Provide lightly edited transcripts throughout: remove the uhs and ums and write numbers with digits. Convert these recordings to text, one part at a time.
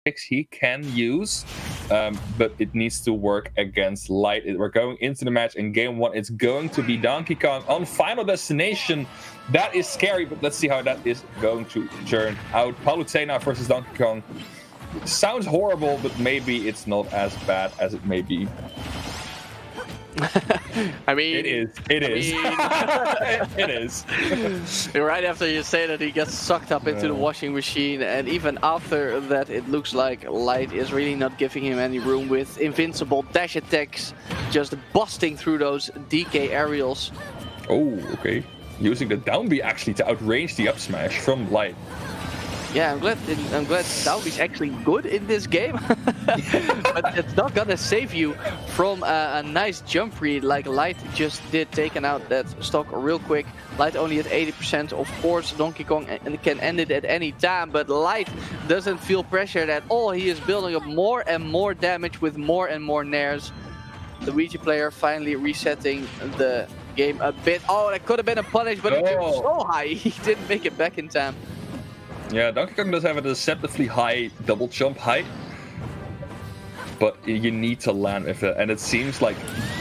he can use, but it needs to work against Light. We're going into the match in game 1. It's going to be Donkey Kong on Final Destination. That is scary, but let's see how that is going to turn out. Palutena versus Donkey Kong. Sounds horrible, but maybe it's not as bad as it may be. I mean, it is. It is. Right after you say that, he gets sucked up into the washing machine, and even after that, it looks like Light is really not giving him any room with invincible dash attacks, just busting through those DK aerials. Oh, okay. Using the down B actually to outrange the up smash from Light. Yeah, I'm glad down B's actually good in this game, but it's not gonna save you from a nice jump read like Light just did, taking out that stock real quick. Light only at 80%, of course. Donkey Kong can end it at any time, but Light doesn't feel pressured at all. He is building up more and more damage with more and more nairs. The VGBootCamp finally resetting the game a bit. Oh, that could have been a punish, but he jumped so high, he didn't make it back in time. Yeah, Donkey Kong does have a deceptively high double jump height, but you need to land with it, and it seems like...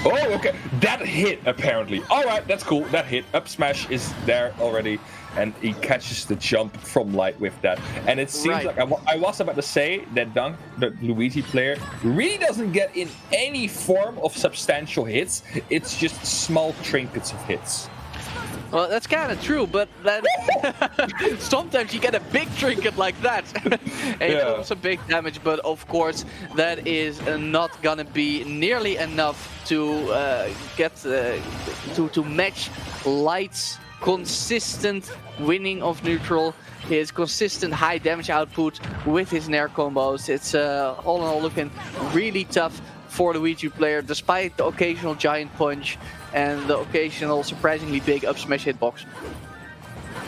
Oh, okay, that hit, apparently. Alright, that's cool, that hit. Up smash is there already, and he catches the jump from Light with that. And it seems like I was about to say that the LuigiPlayer really doesn't get in any form of substantial hits. It's just small trinkets of hits. Well, that's kind of true, but then sometimes you get a big trinket like that, and it does some big damage. But of course, that is not gonna be nearly enough to get to match Light's consistent winning of neutral, his consistent high damage output with his nair combos. It's all in all looking really tough for the VGBootCamp, despite the occasional giant punch and the occasional surprisingly big up smash hitbox.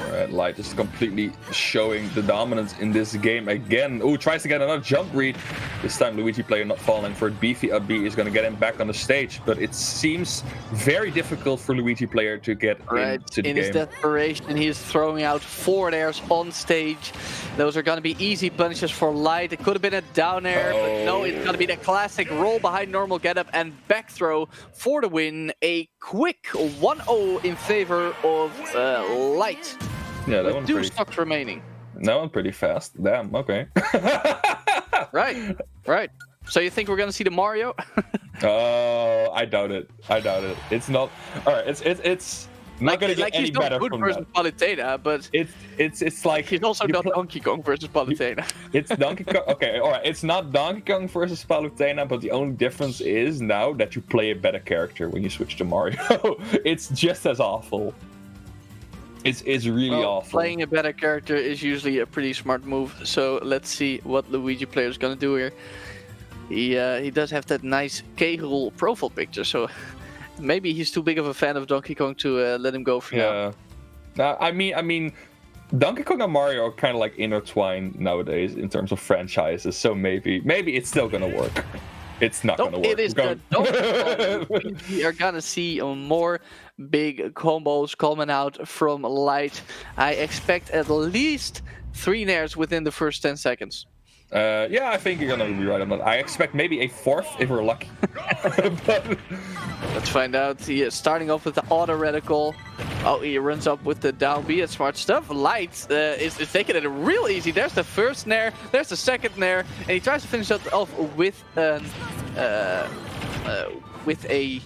Alright, Light is completely showing the dominance in this game again. Ooh, tries to get another jump read. This time LuigiPlayer not falling for it. Beefy up B is going to get him back on the stage, but it seems very difficult for LuigiPlayer to get into the game. In his desperation, he is throwing out 4 nairs on stage. Those are going to be easy punishes for Light. It could have been a down air, but no, it's going to be the classic roll behind normal getup and back throw for the win. A quick 1-0 in favor of Light. Yeah, that with 2 stocks remaining. That one pretty fast. Damn, okay. Right. So you think we're gonna see the Mario? Oh, I doubt it. It's not. All right, it's not gonna get any better from that. He's not good versus Palutena, but it's like he's also not Donkey Kong versus Palutena. It's Donkey Kong. Okay, all right. It's not Donkey Kong versus Palutena, but the only difference is now that you play a better character when you switch to Mario. It's just as awful. It's really awful. Playing a better character is usually a pretty smart move, so let's see what LuigiPlayer is gonna do here. He does have that nice K-Rool profile picture, so maybe he's too big of a fan of Donkey Kong to let him go for now. I mean, Donkey Kong and Mario are kind of like intertwined nowadays in terms of franchises, so maybe it's still gonna work. It's not gonna work. It is good. We are gonna see more big combos coming out from Light. I expect at least 3 nairs within the first 10 seconds. Yeah, I think you're gonna be right on that. I expect maybe a 4th if we're lucky. But... Let's find out. He is starting off with the auto reticle. Oh, he runs up with the down B. That's smart stuff. Light is taking it real easy. There's the first nair. There's the second nair, and he tries to finish that off with a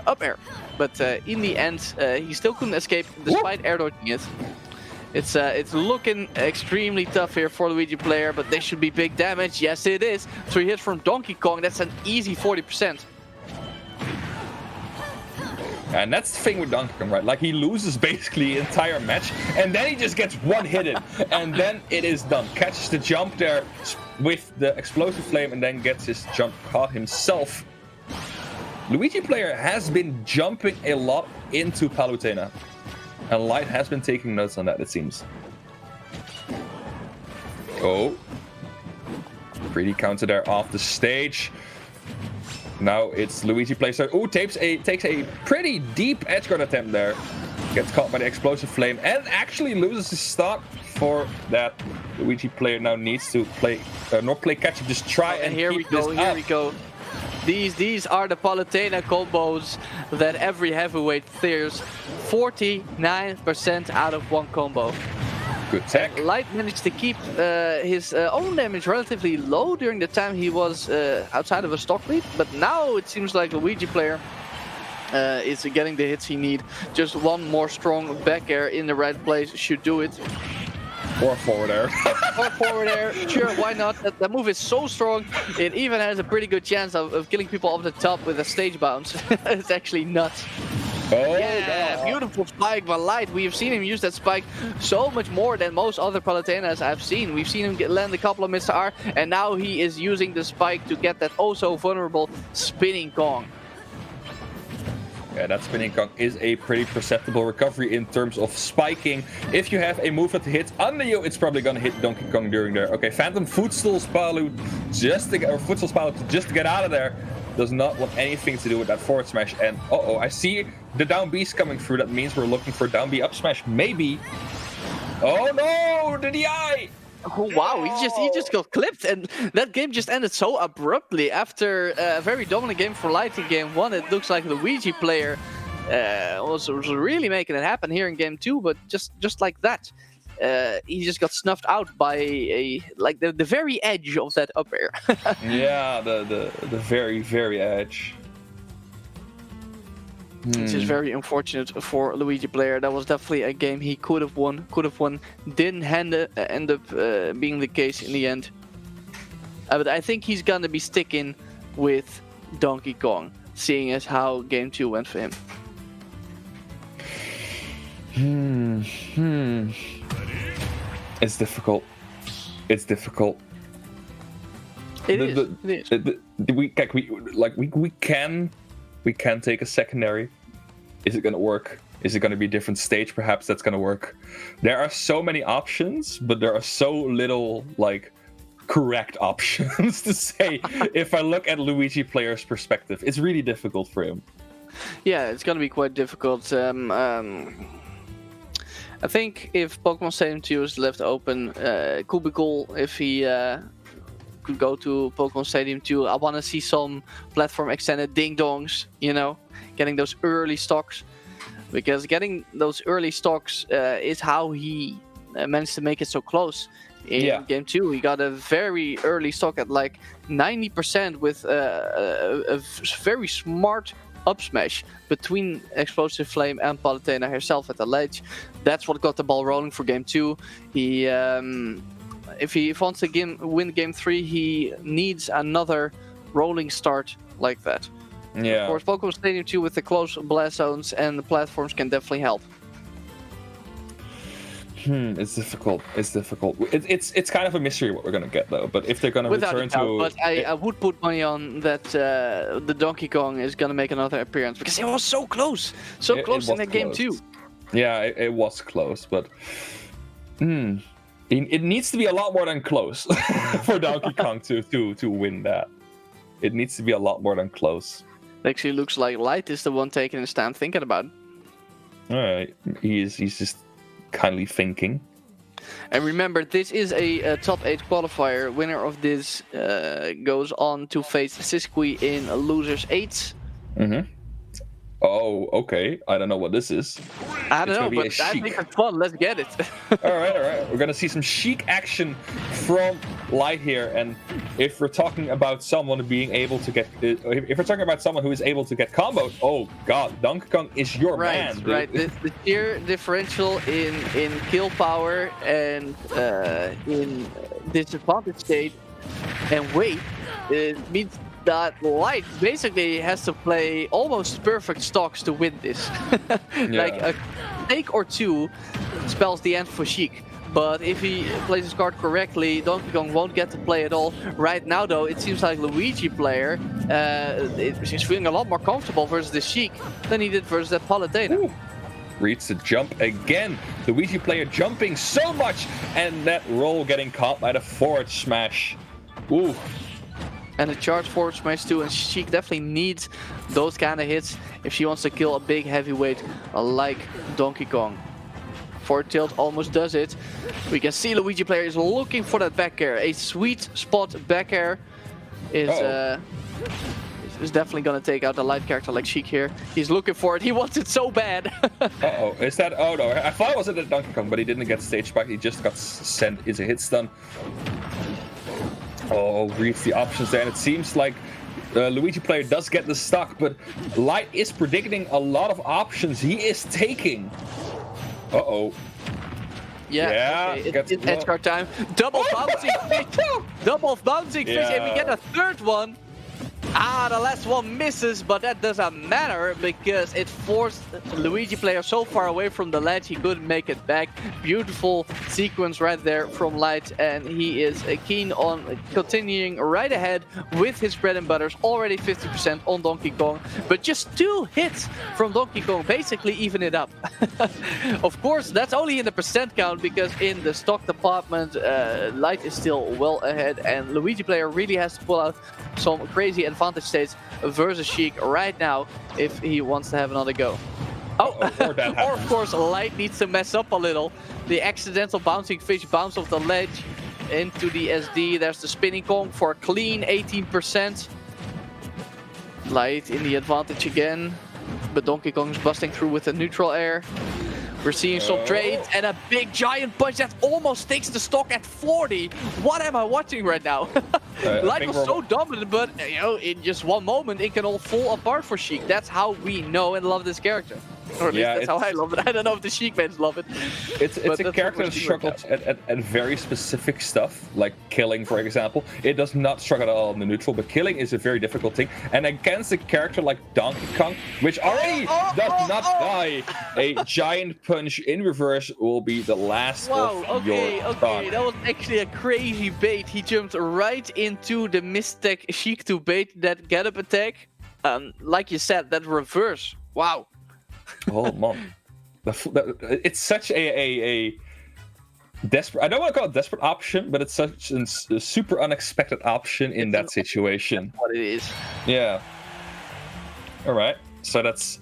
up air. But in the end, he still couldn't escape despite air dodging it. It's looking extremely tough here for LuigiPlayer, but this should be big damage. Yes, it is. 3 hits from Donkey Kong. That's an easy 40%. And that's the thing with Donkey Kong, right? Like, he loses basically the entire match, and then he just gets one hit in, and then it is done. Catches the jump there with the explosive flame, and then gets his jump caught himself. LuigiPlayer has been jumping a lot into Palutena, and Light has been taking notes on that, it seems. Oh. Pretty counter there off the stage. Now it's LuigiPlayer. So, ooh, takes a pretty deep edgeguard attempt there. Gets caught by the explosive flame and actually loses his stock for that LuigiPlayer now needs to play, not play catch up, just try and here keep we go, this here up. we go. These are the Palutena combos that every heavyweight fears. 49% out of one combo. Good tech. Light managed to keep his own damage relatively low during the time he was outside of a stock lead, but now it seems like LuigiPlayer is getting the hits he needs. Just one more strong back air in the right place should do it. Or forward air. Or forward air, sure, why not? That move is so strong, it even has a pretty good chance of killing people off the top with a stage bounce. It's actually nuts. Oh, Yeah, God. beautiful spike by Light. We've seen him use that spike so much more than most other Palutenas I've seen. We've seen him land a couple of Mr. R, and now he is using the spike to get that oh so vulnerable spinning Kong. Yeah, that spinning Kong is a pretty perceptible recovery in terms of spiking. If you have a move that hits under you, it's probably gonna hit Donkey Kong during there. Okay, Phantom Footstool Spalu just to get, or Footstool Spalu just to get out of there. Does not want anything to do with that forward smash. And uh-oh, I see the down B's coming through. That means we're looking for down B up smash, maybe. Oh no, the DI! Oh wow, he just got clipped, and that game just ended so abruptly. After a very dominant game for Light in game 1, it looks like LuigiPlayer was really making it happen here in game 2, but just like that. He just got snuffed out by the very edge of that up air. Yeah, the very edge. Which is very unfortunate for LuigiPlayer. That was definitely a game he could have won. Didn't end up being the case in the end. But I think he's gonna be sticking with Donkey Kong, seeing as how game 2 went for him. It's difficult. It's difficult. It is. We can take a secondary. Is it gonna work? Is it gonna be a different stage? Perhaps that's gonna work. There are so many options, but there are so little correct options to say. If I look at LuigiPlayer's perspective, it's really difficult for him. Yeah, it's gonna be quite difficult. I think if Pokemon Stadium 2 is left open, it could be cool if he could go to Pokemon Stadium 2. I want to see some platform extended ding-dongs, getting those early stocks. Because getting those early stocks is how he managed to make it so close. In game 2, he got a very early stock at 90% with a very smart up smash between Explosive Flame and Palutena herself at the ledge. That's what got the ball rolling for game 2. He, if he wants to win game 3, he needs another rolling start like that. Yeah. Of course, Pokemon Stadium 2 with the close blast zones and the platforms can definitely help. It's difficult. It's kind of a mystery what we're gonna get though. But if they're gonna return to, but I would put money on that the Donkey Kong is gonna make another appearance because it was so close, close in that game too. Yeah, it was close, but it needs to be a lot more than close for Donkey Kong to win that. It needs to be a lot more than close. It actually looks like Light is the one taking his time thinking about it. All right, he's just kindly thinking. And remember, this is a top 8 qualifier. Winner of this goes on to face Siskui in losers 8. Oh, okay. I don't know what this is. I don't know, but I think it's fun. Let's get it. All right. We're gonna see some Sheik action from Light here, and if we're talking about someone being able to get, if we're talking about someone who is able to get combos, oh god, Donkey Kong is your man. Dude. Right. The tier differential in kill power and in disadvantage state and weight means that Light basically has to play almost perfect stocks to win this. Like a take or two spells the end for Sheik. But if he plays his card correctly, Donkey Kong won't get to play at all. Right now, though, it seems like LuigiPlayer is feeling a lot more comfortable versus the Sheik than he did versus that Palutena. Reads the jump again. LuigiPlayer jumping so much, and that roll getting caught by the forward smash. Ooh. And a charge forward smash too, and Sheik definitely needs those kind of hits if she wants to kill a big heavyweight like Donkey Kong. forward tilt almost does it. We can see LuigiPlayer is looking for that back air. A sweet spot back air is definitely gonna take out a light character like Sheik here. He's looking for it. He wants it so bad. Uh-oh. Is that... Oh, no. I thought it was at Donkey Kong, but he didn't get stage spike. He just got sent as a hit stun. Oh, reads the options there. And it seems like LuigiPlayer does get the stock, but Light is predicting a lot of options he is taking. Uh-oh. Yeah, okay. It's edge guard time. Double bouncing fish. Double bouncing fish, and we get a third one. The last one misses, but that doesn't matter because it forced LuigiPlayer so far away from the ledge he couldn't make it back. Beautiful sequence right there from Light, and he is keen on continuing right ahead with his bread and butters. Already 50% on Donkey Kong, but just 2 hits from Donkey Kong basically even it up. Of course, that's only in the percent count because in the stock department, Light is still well ahead, and LuigiPlayer really has to pull out some crazy advantage states versus Sheik right now if he wants to have another go. Oh, or of course Light needs to mess up a little. The accidental bouncing fish bounce off the ledge into the SD. There's the spinning Kong for a clean 18%. Light in the advantage again, but Donkey Kong is busting through with a neutral air. We're seeing some trades and a big giant punch that almost takes the stock at 40. What am I watching right now? Light was so dominant, but you know, in just one moment it can all fall apart for Sheik. That's how we know and love this character. Or at least that's how I love it. I don't know if the Sheik fans love it. It's a character that struggles at very specific stuff, like killing, for example. It does not struggle at all in the neutral, but killing is a very difficult thing. And against a character like Donkey Kong, which already does not die, a giant punch in reverse will be the last of your stock. That was actually a crazy bait. He jumped right into the mistech Sheik to bait that get-up attack. Like you said, that reverse. Wow. Oh man, it's such a desperate. I don't want to call it desperate option, but it's such a super unexpected option in that situation. That's what it is. Yeah. All right. So that's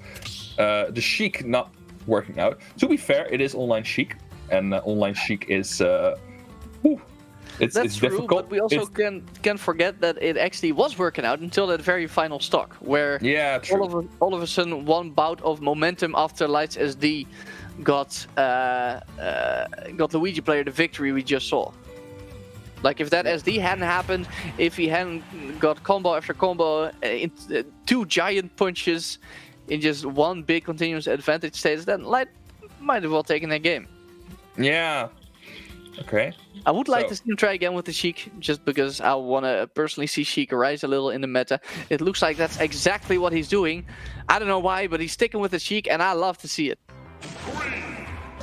the Sheik not working out. To be fair, it is online Sheik, and online Sheik is. It's true, difficult. But we also can forget that it actually was working out until that very final stock, where all of a sudden one bout of momentum after Light's SD got LuigiPlayer the victory we just saw. Like if that SD hadn't happened, if he hadn't got combo after combo, 2 giant punches in just one big continuous advantage stage, then Light might have well taken that game. Yeah. Okay. I would like to see him try again with the Sheik, just because I want to personally see Sheik rise a little in the meta. It looks like that's exactly what he's doing. I don't know why, but he's sticking with the Sheik, and I love to see it.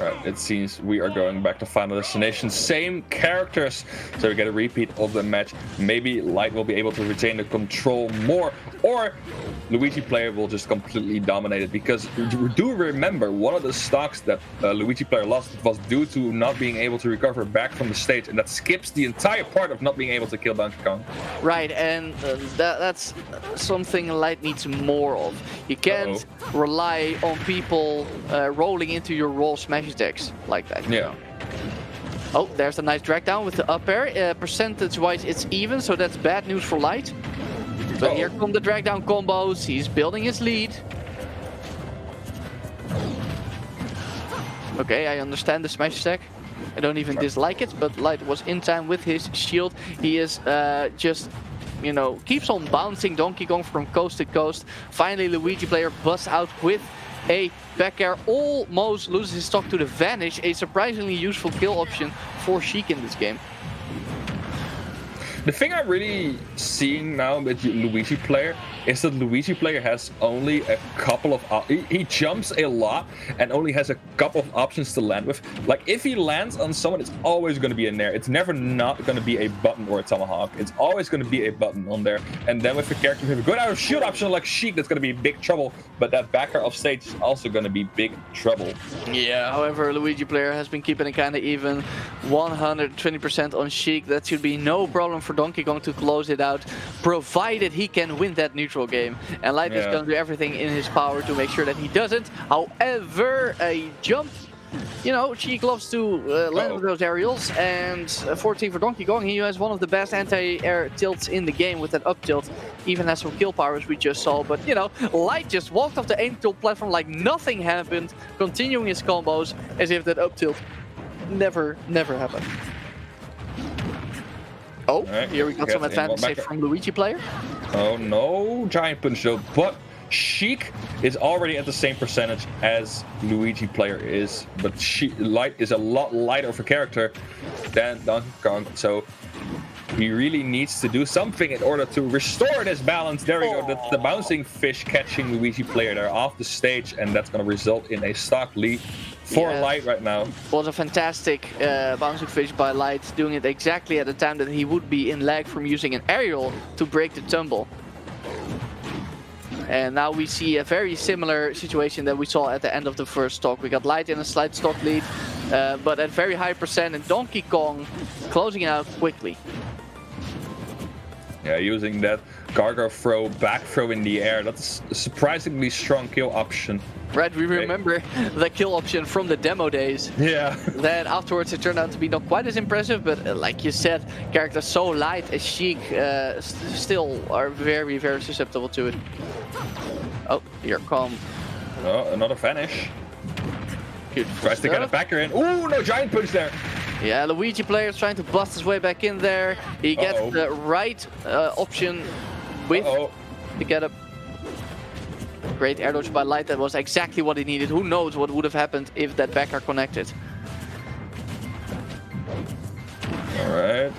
Alright, it seems we are going back to Final Destination. Same characters, so we get a repeat of the match. Maybe Light will be able to retain the control more, or LuigiPlayer will just completely dominate it. Because do remember, one of the stocks that LuigiPlayer lost was due to not being able to recover back from the stage, and that skips the entire part of not being able to kill Donkey Kong. Right, and that's something Light needs more of. You can't rely on people rolling into your roll smash attacks like that. Yeah. Oh, there's a nice drag down with the up air. Percentage-wise, it's even, so that's bad news for Light. But here come the drag down combos. He's building his lead. Okay, I understand the smash attack. I don't even dislike it, but Light was in time with his shield. He is just, you know, keeps on bouncing Donkey Kong from coast to coast. Finally, LuigiPlayer busts out with a back air, almost loses his stock to the Vanish, a surprisingly useful kill option for Sheik in this game. The thing I'm really seeing now with LuigiPlayer is that LuigiPlayer has only a couple of... He jumps a lot and only has a couple of options to land with. Like, if he lands on someone, it's always going to be in there. It's never not going to be a button or a tomahawk. It's always going to be a button on there. And then with a character with a good out of shield option like Sheik, that's going to be big trouble. But that back air off stage is also going to be big trouble. Yeah, however, LuigiPlayer has been keeping it kind of even. 120% on Sheik. That should be no problem for Donkey Kong to close it out, provided he can win that neutral game. And Light is going to do everything in his power to make sure that he doesn't. However, a jump you know, Sheik loves to land with those aerials, and 14 for Donkey Kong. He has one of the best anti-air tilts in the game with that up tilt. Even has some kill power, as we just saw. But, you know, Light just walked off the aim tilt platform like nothing happened, continuing his combos as if that up tilt never happened. Oh, right. Here we got some advantage save from LuigiPlayer. Oh no, giant punch though, but Sheik is already at the same percentage as LuigiPlayer is, but Light is a lot lighter of a character than Donkey Kong, so he really needs to do something in order to restore this balance. There we go, that's the bouncing fish catching LuigiPlayer there off the stage, and that's going to result in a stock lead for Light right now. Was a fantastic bouncing fish by Light, doing it exactly at the time that he would be in lag from using an aerial to break the tumble. And now we see a very similar situation that we saw at the end of the first stock. We got Light in a slight stock lead, but at very high percent, and Donkey Kong closing it out quickly. Yeah, using that Gargo throw, back throw in the air. That's a surprisingly strong kill option. Right, we remember the kill option from the demo days. Yeah. Then afterwards it turned out to be not quite as impressive, but like you said, characters so light as Sheik still are very susceptible to it. Oh, here come. Oh, another vanish. Tries to get a backer in. Ooh, no giant punch there. Yeah, LuigiPlayer is trying to bust his way back in there. He gets the right option with to get a great air dodge by Light. That was exactly what he needed. Who knows what would have happened if that backer connected. Alright.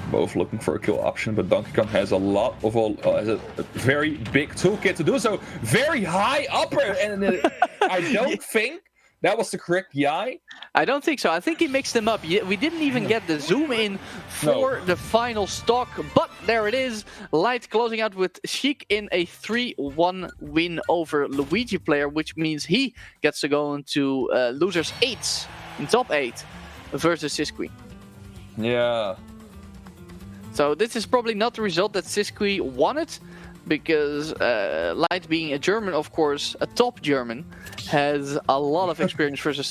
Both looking for a kill option, but Donkey Kong has a lot of has a very big toolkit to do so. Very high upper, and I don't think that was the correct YI. I don't think so. I think he mixed them up. We didn't even get the zoom in for the final stock, but there it is. Light closing out with Sheik in a 3-1 win over LuigiPlayer, which means he gets to go into losers 8 in top 8 versus Siskui. Yeah. So this is probably not the result that Siskui wanted, because Light being a German, of course, a top German, has a lot of experience versus